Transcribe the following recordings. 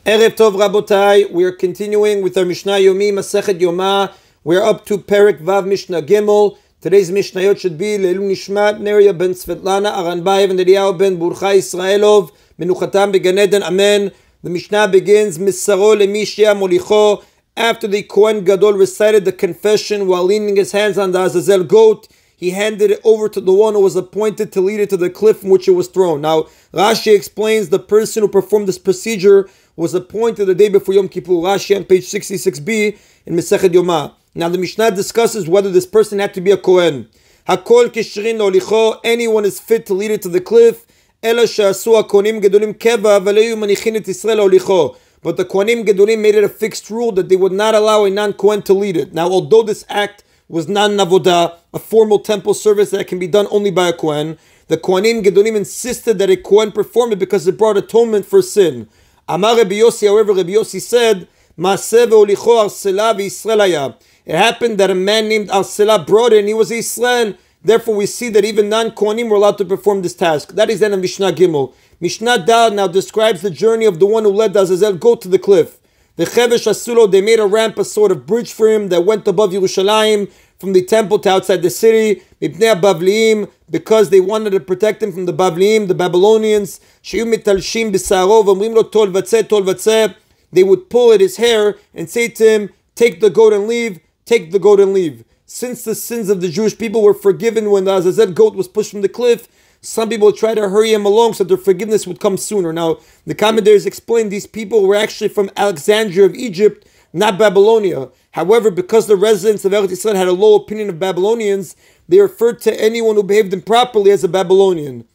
Erev Tov Rabotai, we are continuing with our Mishna Yomi, Masechet Yoma. We're up to Perek Vav Mishnah Gimel. Today's Mishnayot should be Leilun Nishmat Neria ben Svetlana Aranbayev and Eliyahu ben Burcha Israelov Menuchatam Began Eden. Amen. The Mishnah begins Misaro Lemishia Molicho. After the Kohen Gadol recited the confession while leaning his hands on the Azazel goat, he handed it over to the one who was appointed to lead it to the cliff from which it was thrown. Now, Rashi explains the person who performed this procedure was appointed the day before Yom Kippur. Rashi on page 66b in Masechet Yoma. Now, the Mishnah discusses whether this person had to be a Kohen. Hakol kishrin olicho, anyone is fit to lead it to the cliff. Ela she'asu hakohanim gedolim keva v'leyu manichin et Yisrael olicho. But the Kohanim Gedolim made it a fixed rule that they would not allow a non-Kohen to lead it. Now, although this act was non-navodah, a formal temple service that can be done only by a Kohen, the Kohanim Gedolim insisted that a Kohen perform it because it brought atonement for sin. Amar Rabbi Yossi, however, Rabbi Yossi said, Maaseh ve'olicho Arsela v'Yisrael haya. It happened that a man named Arsela brought it and he was Israel. Therefore, we see that even non-Kohanim were allowed to perform this task. That is then in Mishnah Gimel. Mishnah Dal now describes the journey of the one who led the Azazel goat to the cliff. The Chevesh Asulo, they made a ramp, a sort of bridge for him that went above Yerushalayim, from the temple to outside the city, Mipnei Bavliim, because they wanted to protect him from the Bavliim, the Babylonians. Sheyu mitalshim b'saro, v'omrim lo tol vatzeh. They would pull at his hair and say to him, take the goat and leave, take the goat and leave. Since the sins of the Jewish people were forgiven when the Azazel goat was pushed from the cliff, some people try to hurry him along so their forgiveness would come sooner. Now, the commentators explain these people were actually from Alexandria of Egypt, not Babylonia. However, because the residents of Eretz Yisrael had a low opinion of Babylonians, they referred to anyone who behaved improperly as a Babylonian.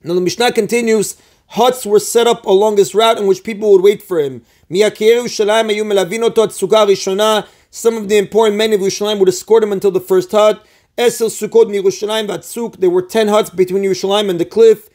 Now, the Mishnah continues, huts were set up along this route in which people would wait for him. Some of the important men of Yerushalayim would escort him until the first hut. There were 10 huts between Yerushalayim and the cliff.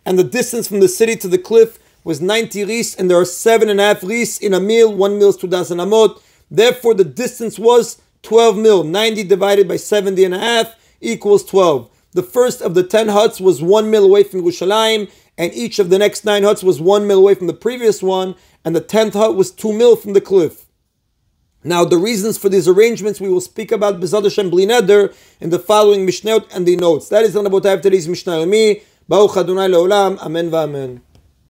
And the distance from the city to the cliff was 90 ris, and there are 7.5 ris in a mil. 1 mil is 2,000 amot. Therefore, the distance was 12 mil. 90 divided by 70.5 equals 12. The first of the 10 huts was 1 mil away from Yerushalayim, and each of the next 9 huts was 1 mil away from the previous one, and the 10th hut was 2 mil from the cliff. Now, the reasons for these arrangements we will speak about B'ezrat Hashem Bli Neder in the following Mishnayot and the notes. That is on about today's Mishnah Yomi. Baruch Adonai Leolam. Amen v'amen.